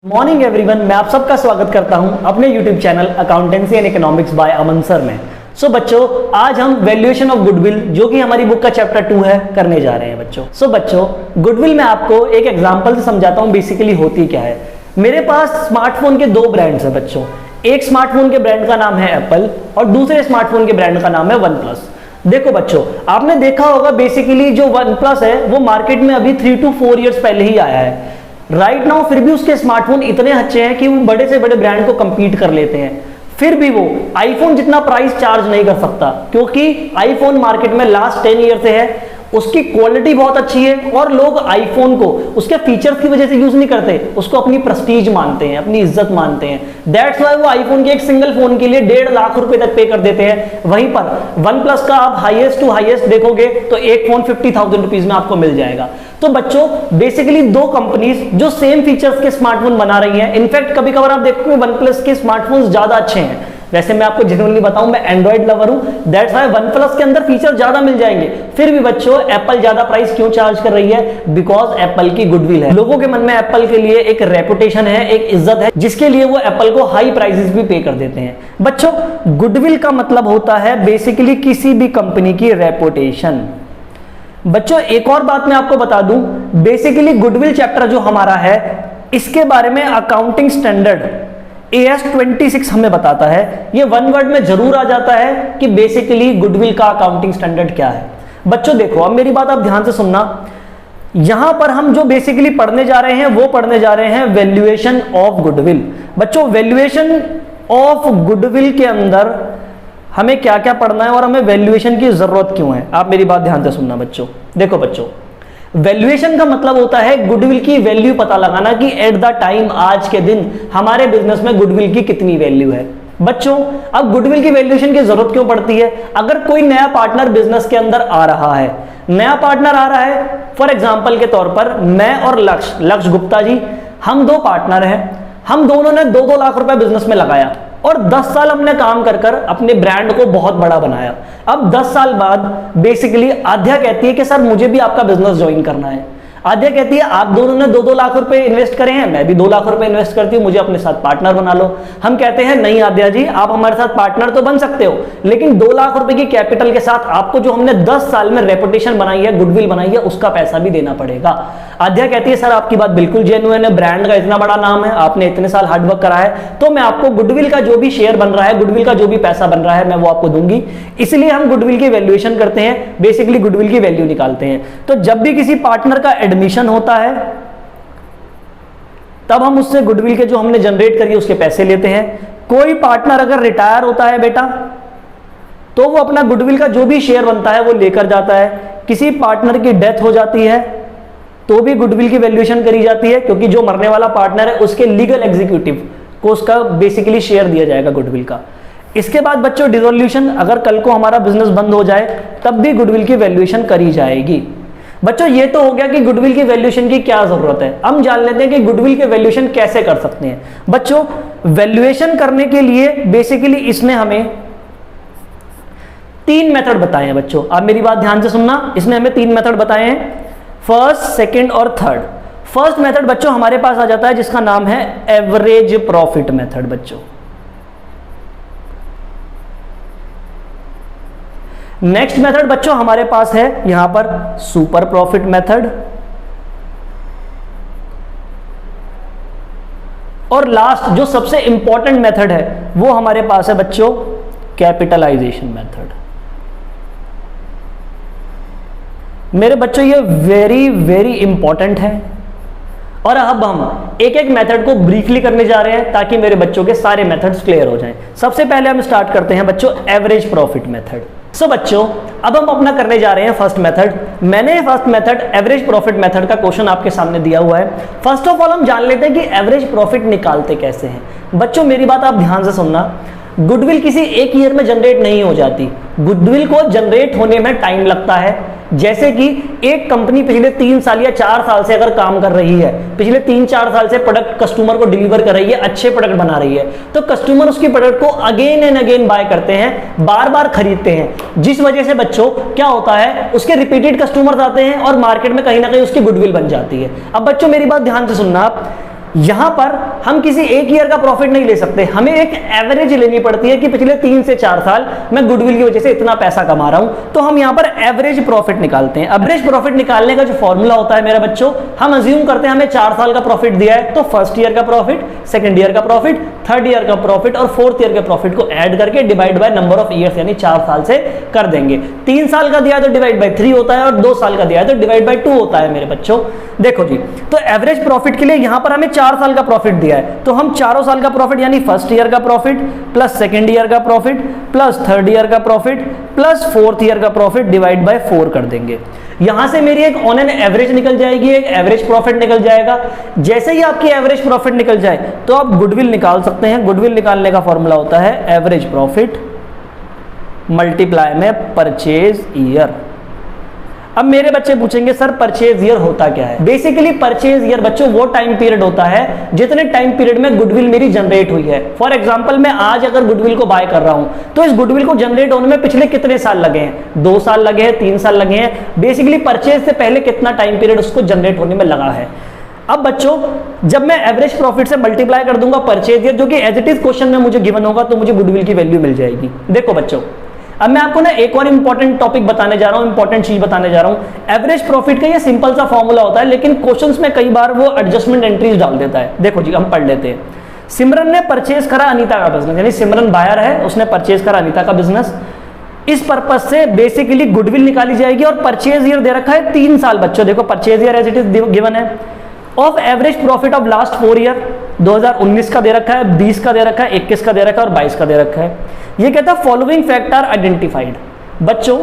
Morning everyone, मैं आप सबका स्वागत करता हूं अपने YouTube channel accountancy and economics by Aman sir में। बच्चों, आज हम वैल्यूएशन ऑफ गुडविल, जो कि हमारी बुक का चैप्टर 2 है, करने जा रहे हैं बच्चों। बच्चों, गुडविल में आपको एक एग्जांपल से समझाता हूं बेसिकली होती क्या है। मेरे पास स्मार्टफोन के दो ब्रांड्स हैं बच्चों। एक स्मार्टफोन के ब्रांड का नाम है एप्पल और दूसरे स्मार्टफोन के ब्रांड का नाम है वन प्लस। देखो बच्चों, आपने देखा होगा बेसिकली जो वन प्लस है वो मार्केट में अभी 3 to 4 ईयर्स पहले ही आया है राइट नाउ। फिर भी उसके स्मार्टफोन इतने अच्छे हैं कि वो बड़े से बड़े ब्रांड को कंपीट कर लेते हैं। फिर भी वो आईफोन जितना प्राइस चार्ज नहीं कर सकता, क्योंकि आईफोन मार्केट में लास्ट 10 ईयर से है, उसकी क्वालिटी बहुत अच्छी है और लोग आईफोन को उसके फीचर्स की वजह से यूज नहीं करते, उसको अपनी प्रेस्टीज मानते हैं, अपनी इज्जत मानते हैं। दैट्स वाई वो आईफोन के एक सिंगल फोन के लिए 1.5 लाख रुपए तक पे कर देते हैं। वहीं पर वन प्लस का आप हाईएस्ट टू हाईएस्ट देखोगे तो एक फोन 50,000 रुपीज में आपको मिल जाएगा। तो बच्चों, बेसिकली दो कंपनीज जो सेम फीचर्स के स्मार्टफोन बना रही हैं। इनफैक्ट कभी कभार आप देखोगे वन प्लस के स्मार्टफोन्स ज्यादा अच्छे हैं। वैसे मैं आपको जेन्युइनली बताऊं, मैं एंड्रॉइड लवर हूं, दैट्स व्हाई वन प्लस के अंदर फीचर ज्यादा मिल जाएंगे। फिर भी बच्चों, एप्पल ज्यादा प्राइस क्यों चार्ज कर रही है? बिकॉज एप्पल की गुडविल है। लोगों के मन में एप्पल के लिए एक रेपुटेशन है, एक इज्जत है, जिसके लिए वो एप्पल को हाई प्राइसेस भी पे कर देते हैं। बच्चों, गुडविल का मतलब होता है बेसिकली किसी भी कंपनी की रेपुटेशन। बच्चों, एक और बात मैं आपको बता दूं, बेसिकली गुडविल चैप्टर जो हमारा है, इसके बारे में अकाउंटिंग स्टैंडर्ड AS 26 हमें बताता है। ये वन वर्ड में जरूर आ जाता है कि बेसिकली गुडविल का अकाउंटिंग स्टैंडर्ड क्या है। बच्चों देखो, अब मेरी बात आप ध्यान से सुनना। यहां पर हम जो बेसिकली पढ़ने जा रहे हैं वो पढ़ने जा रहे हैं वैल्यूएशन ऑफ गुडविल। बच्चों, वैल्यूएशन ऑफ गुडविल के अंदर हमें क्या क्या पढ़ना है और हमें वैल्यूएशन की जरूरत क्यों है, आप मेरी बात ध्यान से सुनना बच्चों। देखो बच्चों, वैल्यूएशन का मतलब होता है गुडविल की वैल्यू पता लगाना कि एट द टाइम, आज के दिन हमारे बिजनेस में गुडविल की कितनी वैल्यू है। बच्चों, अब गुडविल की वैल्यूएशन की जरूरत क्यों पड़ती है? अगर कोई नया पार्टनर बिजनेस के अंदर आ रहा है, नया पार्टनर आ रहा है, फॉर एग्जाम्पल के तौर पर मैं और लक्ष्य गुप्ता जी, हम दो पार्टनर हैं। हम दोनों ने 2-2 लाख रुपए बिजनेस में लगाया और 10 साल हमने काम कर कर अपने ब्रांड को बहुत बड़ा बनाया। अब 10 साल बाद बेसिकली आद्या कहती है कि सर मुझे भी आपका बिजनेस ज्वाइन करना है। आद्या कहती है आप दोनों ने 2-2 लाख रुपए इन्वेस्ट करे हैं, मैं भी 2 लाख रुपए इन्वेस्ट करती हूं, मुझे अपने साथ पार्टनर बना लो। हम कहते हैं नहीं आद्या जी, आप हमारे साथ पार्टनर तो बन सकते हो, लेकिन 2 लाख रुपए की कैपिटल के साथ आपको जो हमने 10 साल में रेपुटेशन बनाई है, गुडविल बनाई है, उसका पैसा भी देना पड़ेगा। आद्या कहती है सर आपकी बात बिल्कुल जेन्युइन है, ब्रांड का इतना बड़ा नाम है, आपने इतने साल हार्डवर्क करा है, तो मैं आपको गुडविल का जो भी शेयर बन रहा है, गुडविल का जो भी पैसा बन रहा है, मैं वो आपको दूंगी। इसलिए हम गुडविल की वैल्यूएशन करते हैं, बेसिकली गुडविल की वैल्यू निकालते हैं। तो जब भी किसी पार्टनर का एडमिशन होता है, तब हम उससे गुडविल के जो हमने जनरेट करी उसके पैसे लेते हैं। कोई पार्टनर अगर रिटायर होता है बेटा, तो वो अपना गुडविल का जो भी शेयर बनता है वो लेकर जाता है। किसी पार्टनर की डेथ हो जाती है तो भी गुडविल की वैल्यूएशन करी जाती है, क्योंकि जो मरने वाला पार्टनर है उसके लीगल एग्जीक्यूटिव को उसका बेसिकली शेयर दिया जाएगा गुडविल का। इसके बाद बच्चों डिसोल्यूशन, अगर कल को हमारा बिजनेस बंद हो जाए तब भी गुडविल की वैल्यूएशन करी जाएगी। बच्चों, ये तो हो गया कि गुडविल की वैल्यूएशन की क्या जरूरत है। हम जान लेते हैं कि गुडविल के वैल्यूएशन कैसे कर सकते हैं। बच्चों, वैल्यूएशन करने के लिए बेसिकली इसने हमें 3 मेथड बताए हैं। बच्चों, आप मेरी बात ध्यान से सुनना, इसने हमें 3 मेथड बताए हैं, फर्स्ट, सेकंड और थर्ड। फर्स्ट मेथड बच्चों हमारे पास आ जाता है जिसका नाम है एवरेज प्रॉफिट मेथड। बच्चों, नेक्स्ट मेथड बच्चों हमारे पास है यहां पर सुपर प्रॉफिट मेथड, और लास्ट जो सबसे इंपॉर्टेंट मेथड है वो हमारे पास है बच्चों कैपिटलाइजेशन मेथड। मेरे बच्चों, ये वेरी वेरी इंपॉर्टेंट है और अब हम एक एक मेथड को ब्रीफली करने जा रहे हैं ताकि मेरे बच्चों के सारे मेथड्स क्लियर हो जाएं। सबसे पहले हम स्टार्ट करते हैं बच्चों एवरेज प्रॉफिट मेथड। बच्चों, अब हम अपना करने जा रहे हैं फर्स्ट मेथड। मैंने first method average profit method का क्वेश्चन आपके सामने दिया हुआ है। फर्स्ट ऑफ ऑल हम जान लेते हैं कि एवरेज प्रॉफिट निकालते कैसे हैं। बच्चों, मेरी बात आप ध्यान से सुनना, गुडविल किसी एक ईयर में जनरेट नहीं हो जाती। गुडविल को जनरेट होने में टाइम लगता है। जैसे कि एक कंपनी पिछले 3 साल या 4 साल से अगर काम कर रही है, पिछले 3-4 साल से प्रोडक्ट कस्टमर को डिलीवर कर रही है, अच्छे प्रोडक्ट बना रही है, तो कस्टमर उसकी प्रोडक्ट को अगेन एंड अगेन बाय करते हैं, बार बार खरीदते हैं, जिस वजह से बच्चों क्या होता है, उसके रिपीटेड कस्टमर्स आते हैं और मार्केट में कहीं ना कहीं उसकी गुडविल बन जाती है। अब बच्चों मेरी बात ध्यान से सुनना, आप यहां पर हम किसी एक ईयर का प्रॉफिट नहीं ले सकते, हमें एक एवरेज लेनी पड़ती है कि पिछले 3 से 4 साल मैं गुडविल की वजह से इतना पैसा कमा रहा हूं, तो हम यहां पर एवरेज प्रॉफिट निकालते हैं। एवरेज प्रॉफिट निकालने का जो फॉर्मूला होता है मेरे बच्चों, हम अज्यूम करते हैं हमें 4 साल का प्रॉफिट दिया है, तो फर्स्ट ईयर का प्रॉफिट, सेकंड ईयर का प्रॉफिट, थर्ड ईयर का प्रॉफिट और फोर्थ ईयर के प्रॉफिट को ऐड करके divide by number of years यानी 4 साल से कर देंगे। 3 साल का दिया है तो डिवाइड बाय 3 होता है और 2 साल का दिया है तो डिवाइड बाय 2 होता है मेरे बच्चों। देखो जी, तो एवरेज प्रॉफिट के लिए यहां पर हमें 4 साल का प्रॉफिट दिया है, तो हम चारों साल का प्रॉफिट यानी फर्स्ट ईयर का प्रॉफिट प्लस सेकंड ईयर का प्रॉफिट प्लस थर्ड ईयर का प्रॉफिट प्लस फोर्थ ईयर का प्रॉफिट डिवाइड बाय 4 कर देंगे। यहां से मेरी एक ऑन एन एवरेज निकल जाएगी, एक एवरेज प्रॉफिट निकल जाएगा। जैसे ही आपकी एवरेज प्रॉफिट निकल जाए तो आप गुडविल निकाल सकते हैं। गुडविल निकालने का फॉर्मूला होता है एवरेज प्रॉफिट मल्टीप्लाई में परचेज ईयर। अब मेरे बच्चे पूछेंगे सर परचेज ईयर होता क्या है? बेसिकली परचेज ईयर बच्चों वो टाइम पीरियड होता है जितने टाइम पीरियड में गुडविल मेरी जनरेट हुई है। फॉर एग्जांपल मैं आज अगर गुडविल को बाय कर रहा हूं तो इस गुडविल को जनरेट होने में पिछले कितने साल लगे हैं? 2 साल लगे हैं, 3 साल लगे हैं। बेसिकली परचेज से पहले कितना टाइम पीरियड उसको जनरेट होने में लगा है। अब बच्चों जब मैं एवरेज प्रॉफिट से मल्टीप्लाई कर दूंगा परचेज ईयर, जो कि एज इट इज क्वेश्चन में मुझे गिवन होगा, तो मुझे गुडविल की वैल्यू मिल जाएगी। देखो बच्चों, अब मैं आपको ना एक और इंपॉर्टेंट टॉपिक बताने जा रहा हूं, इंपॉर्टेंट चीज बताने जा रहा हूं। एवरेज प्रॉफिट का ये सिंपल सा फॉर्मूला होता है, लेकिन क्वेश्चंस में कई बार वो एडजस्टमेंट एंट्रीज डाल देता है। देखो जी, हम पढ़ लेते हैं। सिमरन ने परचेज करा अनीता का बिजनेस, यानी सिमरन बायर है, उसने परचेज करा अनीता का बिजनेस। इस पर्पज से बेसिकली गुडविल निकाली जाएगी और परचेज ईयर दे रखा है 3 साल। बच्चों देखो purchase year as it is given है। Of average profit of last 4 year, 2019 का दे रखा है, 20 का दे रखा है, 21 का दे रखा है और 22 का दे रखा है। ये कहता है फॉलोइंग फैक्ट आर आइडेंटिफाइड। बच्चों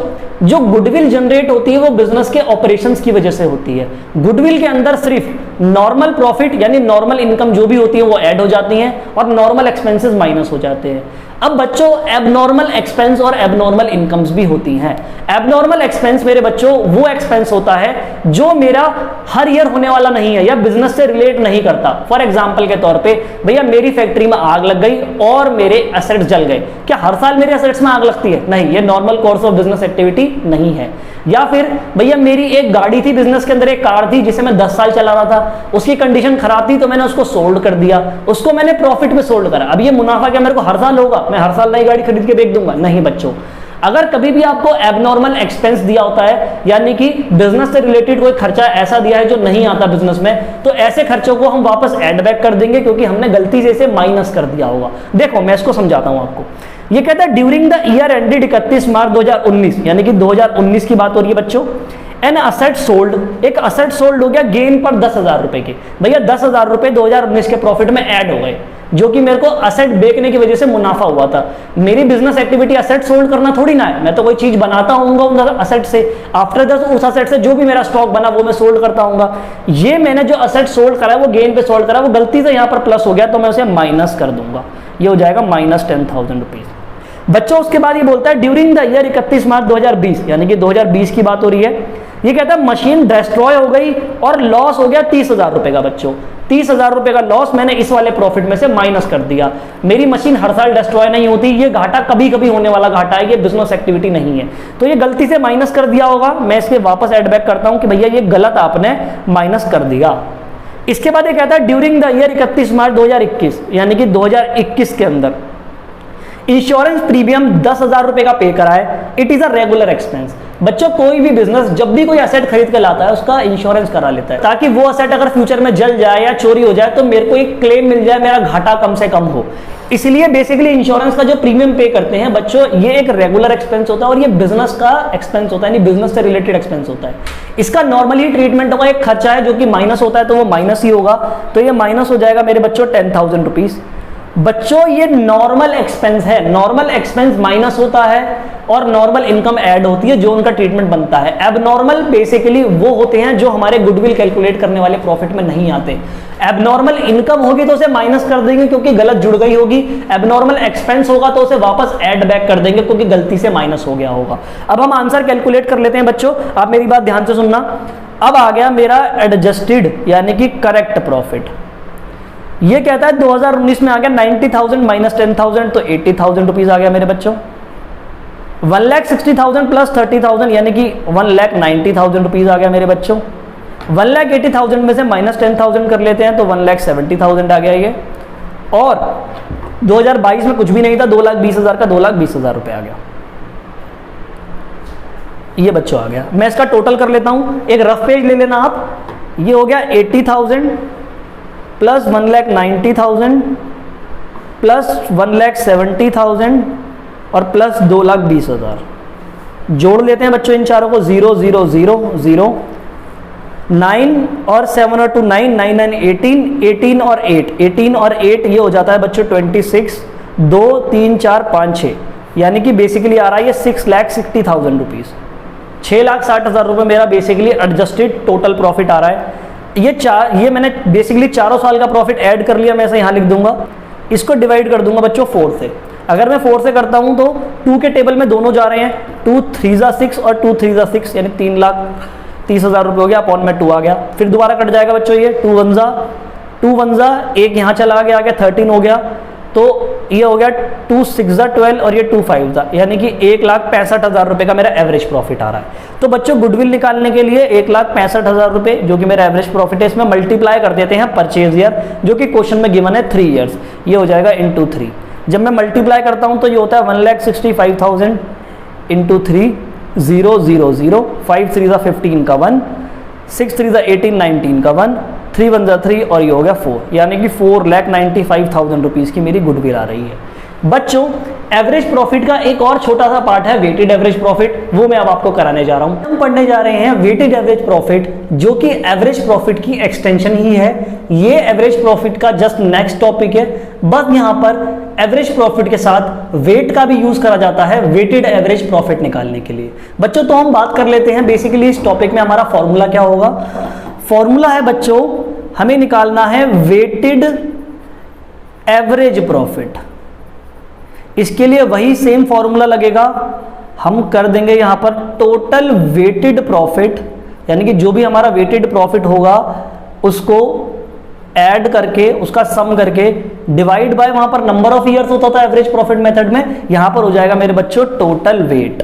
जो गुडविल जनरेट होती है वो बिजनेस के ऑपरेशंस की वजह से होती है। गुडविल के अंदर सिर्फ नॉर्मल प्रॉफिट यानी नॉर्मल इनकम जो भी होती है वो ऐड हो जाती हैं और नॉर्मल एक्सपेंसेस माइनस हो जाते हैं। अब बच्चों एबनॉर्मल एक्सपेंस और एबनॉर्मल इनकम्स भी होती हैं। एबनॉर्मल एक्सपेंस मेरे बच्चों वो एक्सपेंस होता है जो मेरा हर ईयर होने वाला नहीं है या बिजनेस से रिलेट नहीं करता। फॉर एग्जांपल के तौर पे भैया मेरी फैक्ट्री में आग लग गई और मेरे एसेट्स जल गए। क्या हर साल मेरे एसेट्स में आग लगती है? नहीं, ये normal course of business activity नहीं है। या फिर भैया मेरी एक गाड़ी थी बिजनेस के अंदर, एक कार थी जिसे मैं 10 साल चला रहा था, उसकी कंडीशन खराब थी तो मैंने उसको सोल्ड कर दिया, उसको मैंने प्रॉफिट में सोल्ड करा। अब ये मुनाफा क्या मेरे को हर साल होगा? मैं हर साल नई गाड़ी खरीद के बेच दूंगा? नहीं बच्चों, अगर कभी भी आपको एबनॉर्मल एक्सपेंस दिया होता है यानी कि बिजनेस से रिलेटेड कोई खर्चा ऐसा दिया है जो नहीं आता बिजनेस में, तो ऐसे खर्चों को हम वापस ऐड बैक कर देंगे क्योंकि हमने गलती से इसे माइनस कर दिया होगा। देखो मैं इसको समझाता हूं आपको। ये कहता है ड्यूरिंग द ईयर एंडेड 31 मार्च 2019, यानी कि 2019 की बात हो रही है बच्चों। एन असेट सोल्ड, एक असेट सोल्ड हो गया गेन पर 10,000 रुपए के। भैया 10,000 रुपए 2019 के प्रॉफिट में ऐड हो गए, जो कि मेरे को असेट बेचने की वजह से मुनाफा हुआ था। मेरी बिजनेस एक्टिविटी असेट सोल्ड करना थोड़ी ना है, मैं तो कोई चीज बनाता हूंगा उन असेट से, आफ्टर दैट उस असेट से जो भी मेरा स्टॉक बना वो मैं सोल्ड करता हूंगा। ये मैंने जो असेट सोल्ड करा वो गेन पे सोल्ड करा, वो गलती से यहाँ पर प्लस हो गया तो मैं उसे माइनस कर दूंगा, ये हो जाएगा माइनस 10,000 रुपीज। बच्चों उसके बाद ये बोलता है ड्यूरिंग द ईयर 31 मार्च 2020, यानी कि 2020 की बात हो रही है। ये कहता है मशीन डिस्ट्रॉय हो गई और लॉस हो गया 30,000 रुपए का। बच्चों 30,000 रुपए का लॉस मैंने इस वाले प्रॉफिट में से माइनस कर दिया। मेरी मशीन हर साल डिस्ट्रॉय नहीं होती, ये घाटा कभी कभी होने वाला घाटा है, ये बिजनेस एक्टिविटी नहीं है, तो ये गलती से माइनस कर दिया होगा। मैं इसके वापस एड बैक करता हूं कि भैया ये गलत आपने माइनस कर दिया। इसके बाद ये कहता है ड्यूरिंग द ईयर 31 मार्च 2021, यानी कि 2021 के अंदर इंश्योरेंस प्रीमियम 10,000 रुपए का पे करा है। It is a regular expense. बच्चों कोई भी बिजनेस जब भी कोई एसेट खरीद के लाता है उसका इंश्योरेंस करा लेता है, ताकि वो एसेट अगर फ्यूचर में जल जाए या चोरी हो जाए तो मेरे को एक क्लेम मिल जाए, मेरा घाटा कम से कम हो। इसलिए बेसिकली इंश्योरेंस का जो प्रीमियम पे करते हैं बच्चों, ये एक रेगुलर एक्सपेंस होता है और ये बिजनेस का एक्सपेंस होता है, यानी बिजनेस से रिलेटेड एक्सपेंस होता है। इसका नॉर्मली ट्रीटमेंट होगा, एक खर्चा है जो कि माइनस होता है तो वो माइनस ही होगा, तो ये माइनस हो जाएगा मेरे बच्चों 10,000 रुपीज। बच्चों ये नॉर्मल एक्सपेंस है, नॉर्मल एक्सपेंस माइनस होता है और नॉर्मल इनकम ऐड होती है जो उनका ट्रीटमेंट बनता है। एबनॉर्मल बेसिकली वो होते हैं जो हमारे गुडविल कैलकुलेट करने वाले प्रॉफिट में नहीं आते। एबनॉर्मल इनकम होगी तो उसे माइनस कर देंगे क्योंकि गलत जुड़ गई होगी, एबनॉर्मल एक्सपेंस होगा तो उसे वापस ऐड बैक कर देंगे क्योंकि गलती से माइनस हो गया होगा। अब हम आंसर कैलकुलेट कर लेते हैं बच्चों, आप मेरी बात ध्यान से सुनना। अब आ गया मेरा एडजस्टेड यानी कि करेक्ट प्रॉफिट। ये कहता है 2019 में आ गया 90,000 माइनस 10,000 तो 80,000 रुपीज आ गया मेरे बच्चों। 1,60,000 प्लस 30,000 यानी कि 1,90,000 रुपीज आ गया मेरे बच्चों। 1,80,000 में से -10,000 कर लेते हैं तो 1,70,000 आ गया ये। और 2022 में कुछ भी नहीं था, 2,20,000 का 2,20,000 रुपये आ गया, ये बच्चों आ गया। मैं इसका टोटल कर लेता हूं, एक रफ पेज ले लेना आप। ये हो गया 80,000 प्लस 1,90,000 प्लस 1,70,000 और प्लस 2,20,000। जोड़ लेते हैं बच्चों इन चारों को, 0 0 0 0, 9 और 7 और 2 9, 9 9 18, 18 और 8, 18 और 8 ये हो जाता है बच्चों 26, 2 3 4 5 6, यानी कि बेसिकली आ रहा है ये 6,60,000 रुपीज़, 6,60,000 रुपये मेरा बेसिकली एडजस्टेड टोटल प्रॉफिट आ रहा है। ये मैंने बेसिकली चारों साल का प्रॉफिट ऐड कर लिया, मैं ऐसे यहाँ लिख दूंगा, इसको डिवाइड कर दूंगा बच्चों 4 से। अगर मैं 4 से करता हूं तो 2 के टेबल में दोनों जा रहे हैं, 2 3 जा 6 और 2 3 जा 6, यानी 3,30,000 रुपये हो गया, अपॉन में 2 आ गया। फिर दोबारा कट जाएगा बच्चों ये 2 1 जा, एक यहाँ चला गया, आ गया 13 हो गया, तो ये हो गया 2 6 जा 12 और ये 2 5 जा, यानी कि 1,65,000 रुपये का मेरा एवरेज प्रॉफिट आ रहा है। तो बच्चों गुडविल निकालने के लिए 1,65,000 रुपये जो कि मेरा एवरेज प्रॉफिट है, इसमें मल्टीप्लाई कर देते हैं परचेज ईयर, जो कि क्वेश्चन में गिवन है 3 ईयर्स, ये हो जाएगा इंटू 3। जब मैं मल्टीप्लाई करता हूं तो ये होता है 1,65,000 इंटू 3, 0 0 0, 5 3 जा 15 का 1, 6 3 जा 18 19 का 1, 3 1 जा 3 और ये हो गया 4, यानी कि 4,95,000 रुपीज़ की मेरी गुडविल आ रही है। बच्चों एवरेज प्रॉफिट का एक और छोटा सा पार्ट है वेटेड एवरेज प्रॉफिट, वो मैं अब आपको कराने जा रहा हूं। हम पढ़ने जा रहे हैं वेटेड एवरेज प्रॉफिट, जो कि एवरेज प्रॉफिट की एक्सटेंशन ही है। ये एवरेज प्रॉफिट का जस्ट नेक्स्ट टॉपिक है, बस यहां पर एवरेज प्रॉफिट के साथ वेट का भी यूज करा जाता है वेटेड एवरेज प्रॉफिट निकालने के लिए। बच्चों तो हम बात कर लेते हैं बेसिकली इस टॉपिक में हमारा फॉर्मूला क्या होगा। फॉर्मूला है बच्चों, हमें निकालना है वेटेड एवरेज प्रॉफिट। इसके लिए वही सेम फॉर्मूला लगेगा, हम कर देंगे यहां पर टोटल वेटेड प्रॉफिट, यानी कि जो भी हमारा वेटेड प्रॉफिट होगा उसको ऐड करके उसका सम करके डिवाइड बाय वहां पर नंबर ऑफ ईयर्स होता था एवरेज प्रॉफिट मेथड में, यहां पर हो जाएगा मेरे बच्चों टोटल वेट।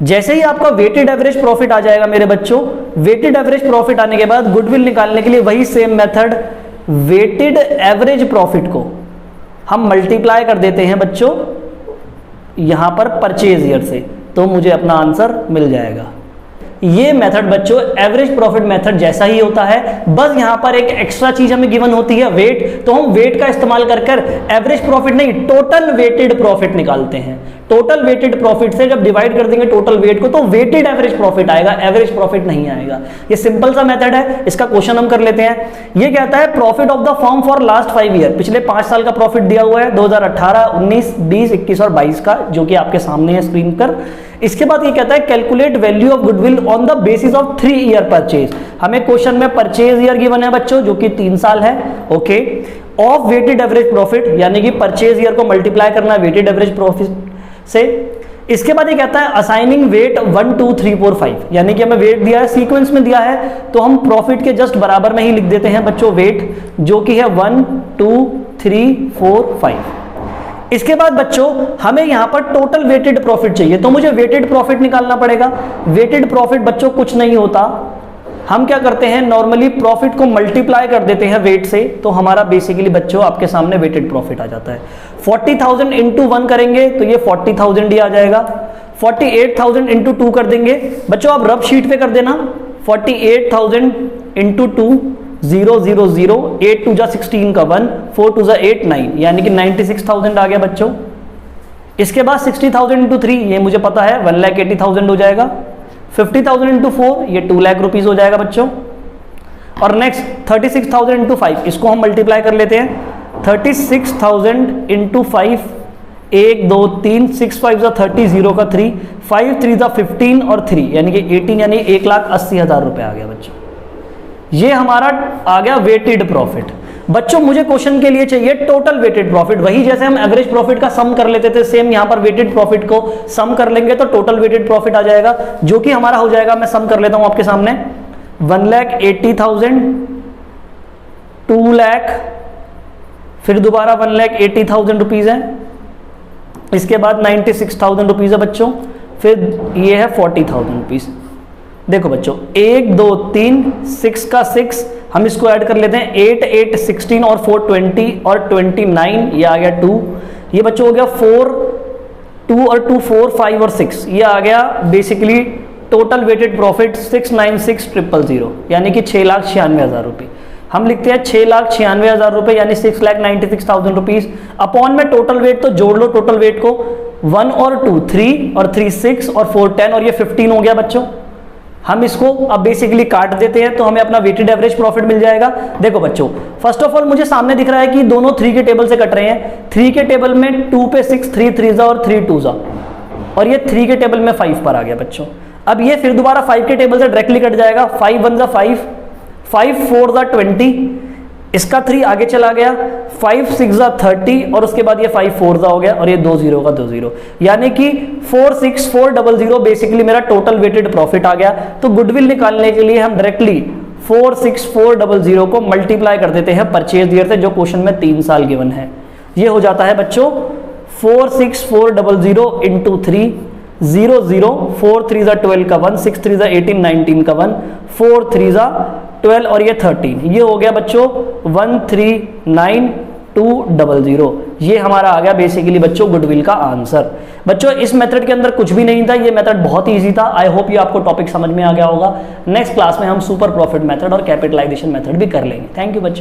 जैसे ही आपका वेटेड एवरेज प्रॉफिट आ जाएगा मेरे बच्चों, वेटेड एवरेज प्रॉफिट आने के बाद गुडविल निकालने के लिए वही same method, weighted average profit को हम मल्टीप्लाई कर देते हैं बच्चों यहां पर परचेज ईयर से, तो मुझे अपना आंसर मिल जाएगा। ये मेथड बच्चों एवरेज प्रॉफिट मेथड जैसा ही होता है, बस यहां पर एक एक्स्ट्रा चीज हमें गिवन होती है वेट, तो हम वेट का इस्तेमाल कर एवरेज प्रॉफिट नहीं टोटल वेटेड प्रॉफिट निकालते हैं। टोटल वेटेड प्रॉफिट से जब डिवाइड कर देंगे टोटल वेट को तो वेटेड एवरेज प्रॉफिट आएगा, एवरेज प्रॉफिट नहीं आएगा। ये सिंपल सा मेथड है, इसका क्वेश्चन हम कर लेते हैं। ये कहता है profit of the firm for last 5 year, पिछले 5 साल का प्रॉफिट दिया हुआ है 2018, 19, 20, 21 और 22 का, जो कि आपके सामने है स्क्रीन पर। इसके बाद ये कहता है calculate value of goodwill on the basis of 3 year purchase. हमें क्वेश्चन में परचेज ईयर गिवन है बच्चों जो कि 3 साल है, okay. Of weighted average profit, यानी कि परचेज ईयर को मल्टीप्लाई करना है वेटेड एवरेज प्रॉफिट से। इसके बाद ये कहता है असाइनिंग वेट 1 2 3 4 5, यानी कि हमें वेट दिया है सीक्वेंस में दिया है, तो हम प्रॉफिट के जस्ट बराबर में ही लिख देते हैं बच्चों वेट, जो कि है 1 2 3 4 5। इसके बाद बच्चों हमें यहां पर टोटल वेटेड प्रॉफिट चाहिए, तो मुझे वेटेड प्रॉफिट निकालना पड़ेगा। वेटेड प्रॉफिट बच्चों कुछ नहीं होता, हम क्या करते हैं नॉर्मली प्रॉफिट को मल्टीप्लाई कर देते हैं वेट से, तो हमारा बेसिकली बच्चों आपके सामने वेटेड प्रॉफिट आ जाता है। 40,000 इंटू 1 करेंगे तो ये 40,000 ही आ जाएगा। 48,000 इंटू 2 कर देंगे बच्चों, आप रफ शीट पे कर देना। 48,000 इंटू 2 0 0 0, 8 2 जा 16 का 1, 4 2 जा 8 9, यानी कि 96,000 आ गया बच्चों। इसके बाद 60,000 इंटू 3, ये मुझे पता है 1,80,000 हो जाएगा। 50,000 इंटू 4, ये 2 लाख रुपीज हो जाएगा बच्चों। और नेक्स्ट 36,000 इंटू 5, इसको हम मल्टीप्लाई कर लेते हैं। 36,000 इंटू 5, 1 2 3, 6 5 जा 30, 0 का 3, 5 3 जा 15 और 3 यानी कि 18, यानी 1,80,000 रुपए आ गया बच्चों। ये हमारा आ गया वेटेड प्रॉफिट। बच्चों मुझे क्वेश्चन के लिए चाहिए टोटल वेटेड प्रॉफिट, वही जैसे हम एवरेज प्रॉफिट का सम कर लेते थे सेम यहां पर वेटेड प्रॉफिट को सम कर लेंगे तो टोटल वेटेड प्रॉफिट आ जाएगा, जो कि हमारा हो जाएगा, मैं सम कर लेता हूं आपके सामने, 1,80,000, 2 लाख, फिर दोबारा 1,80,000 रुपीज है, इसके बाद 96,000 रुपीज है बच्चों, फिर ये है 40,000 रुपीज। देखो बच्चों 1 2 3 6 का 6, हम इसको ऐड कर लेते हैं 8 8 16 और 4 20 और 29, ये आ गया 2, ये बच्चों हो गया 4 2 और 2 4 5 और 6, ये आ गया बेसिकली टोटल वेटेड प्रॉफिट 696,000 यानी कि 6,96,000 रुपये। हम लिखते हैं 6,96,000 रुपये यानी 6,96,000 रुपीज अपॉन में टोटल वेट, तो जोड़ लो टोटल वेट को, 1 और 2 3 और 3 6 और 4 10 और ये 15 हो गया बच्चों। हम इसको अब बेसिकली काट देते हैं तो हमें अपना वेटेड एवरेज प्रॉफिट मिल जाएगा। देखो बच्चों फर्स्ट ऑफ ऑल मुझे सामने दिख रहा है कि दोनों 3 के टेबल से कट रहे हैं। 3 के टेबल में 2 पे 6, 3 3 और 3 2 और ये 3 के टेबल में 5 पर आ गया बच्चों। अब ये फिर दोबारा 5 के टेबल से डायरेक्टली कट जाएगा, 5 1 5, 5 4 20, इसका 3 आगे चला गया, 5 6 30 और उसके बाद ये 5 4 हो गया और ये 2 0 का 2 0, यानी कि 46400 बेसिकली मेरा टोटल वेटेड प्रॉफिट आ गया। तो गुडविल निकालने के लिए हम डायरेक्टली 46400 को मल्टीप्लाई कर देते हैं परचेज ईयर से, जो क्वेश्चन में 3 साल गिवन है। ये हो जाता है बच्चों 46400 इंटू 3, 0 0, 4 3 12 का 1, 6 3 18 19 का 1, 4 3 12 और ये 13, ये हो गया बच्चों 139,200। ये हमारा आ गया बेसिकली बच्चों गुडविल का आंसर। बच्चों इस मेथड के अंदर कुछ भी नहीं था, ये मेथड बहुत इजी था। आई होप ये आपको टॉपिक समझ में आ गया होगा। नेक्स्ट क्लास में हम सुपर प्रॉफिट मेथड और कैपिटलाइजेशन मेथड भी कर लेंगे। थैंक यू बच्चों।